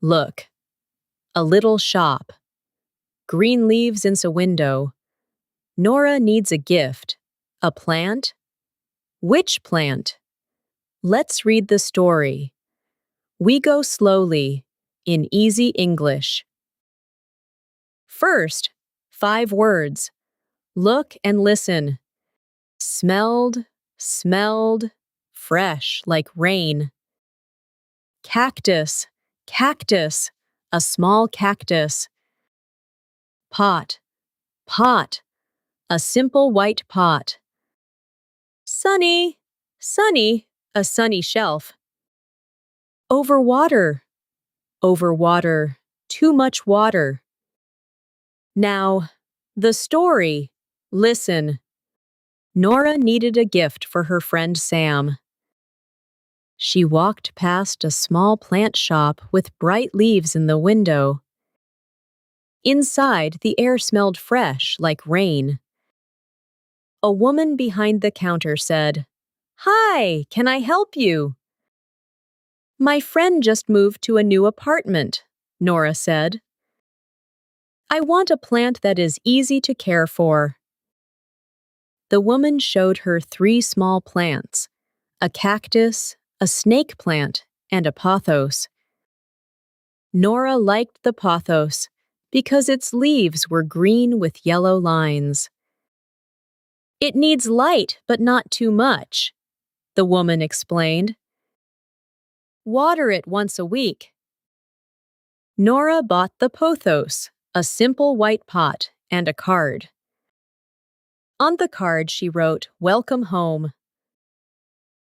Look, a little shop. Green leaves in a window. Nora needs a gift. A plant? Which plant? Let's read the story. We go slowly, in easy English. First, 5 words. Look and listen. Smelled, smelled, fresh like rain. Cactus, cactus, a small cactus. Pot, pot, a simple white pot. Sunny, sunny, a sunny shelf. Overwater, overwater, too much water. Now, the story. Listen. Nora needed a gift for her friend Sam. She walked past a small plant shop with bright leaves in the window. Inside, the air smelled fresh like rain. A woman behind the counter said, "Hi, can I help you?" "My friend just moved to a new apartment," Nora said. "I want a plant that is easy to care for." The woman showed her 3 small plants, a cactus, a snake plant, and a pothos. Nora liked the pothos because its leaves were green with yellow lines. "It needs light, but not too much," the woman explained. "Water it once a week." Nora bought the pothos, a simple white pot, and a card. On the card she wrote, "Welcome home."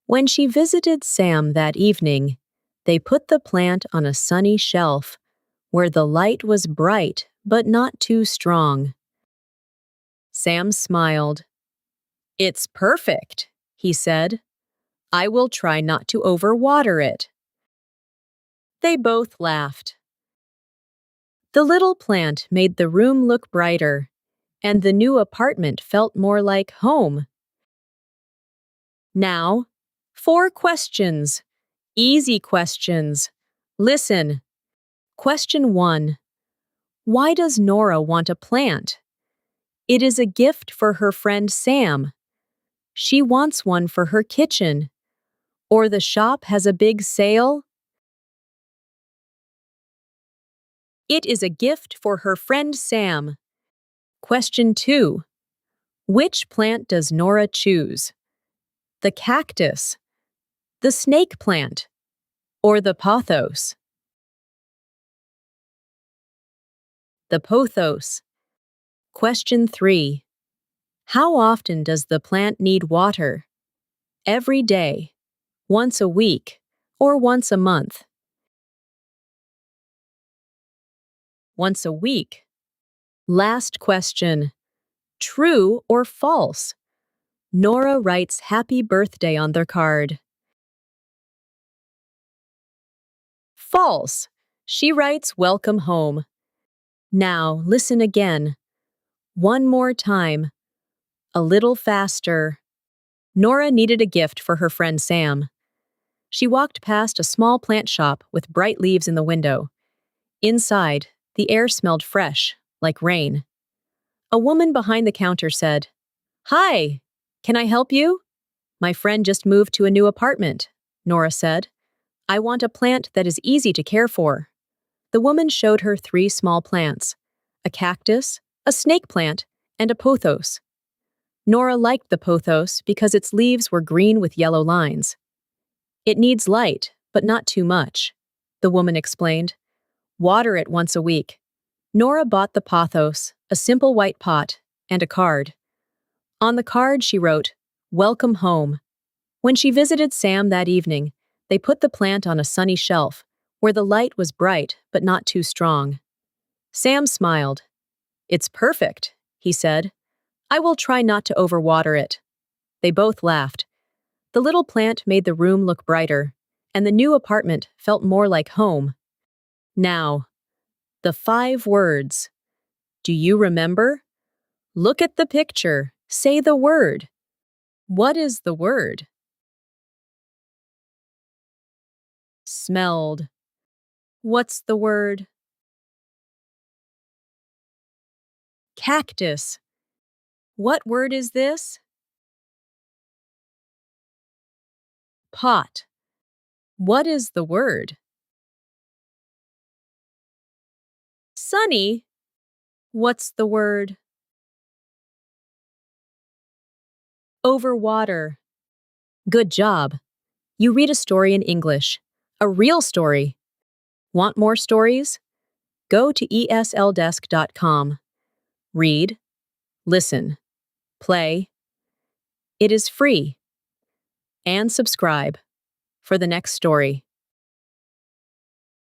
When she visited Sam that evening, they put the plant on a sunny shelf where the light was bright but not too strong. Sam smiled. "It's perfect," he said. "I will try not to overwater it." They both laughed. The little plant made the room look brighter, and the new apartment felt more like home. Now, 4 questions. Easy questions. Listen. Question 1. Why does Nora want a plant? It is a gift for her friend Sam. She wants one for her kitchen. Or the shop has a big sale? It is a gift for her friend Sam. Question 2. Which plant does Nora choose? The cactus, the snake plant, or the pothos? The pothos. Question 3. How often does the plant need water? Every day, once a week, or once a month? Once a week. Last question. True or false? Nora writes happy birthday on their card. False. She writes welcome home. Now, listen again. One more time. A little faster. Nora needed a gift for her friend Sam. She walked past a small plant shop with bright leaves in the window. Inside, the air smelled fresh, like rain. A woman behind the counter said, "Hi, can I help you?" "My friend just moved to a new apartment," Nora said. "I want a plant that is easy to care for." The woman showed her 3 small plants, a cactus, a snake plant, and a pothos. Nora liked the pothos because its leaves were green with yellow lines. "It needs light, but not too much," the woman explained. "Water it once a week." Nora bought the pothos, a simple white pot, and a card. On the card she wrote, "Welcome home." When she visited Sam that evening, they put the plant on a sunny shelf, where the light was bright but not too strong. Sam smiled. "It's perfect," he said. "I will try not to overwater it." They both laughed. The little plant made the room look brighter, and the new apartment felt more like home. Now, the 5 words. Do you remember? Look at the picture. Say the word. What is the word? Smelled. What's the word? Cactus. What word is this? Pot. What is the word? Sunny. What's the word? Overwater. Good job. You read a story in English. A real story. Want more stories? Go to esldesk.com. Read, listen, play. It is free. And subscribe for the next story.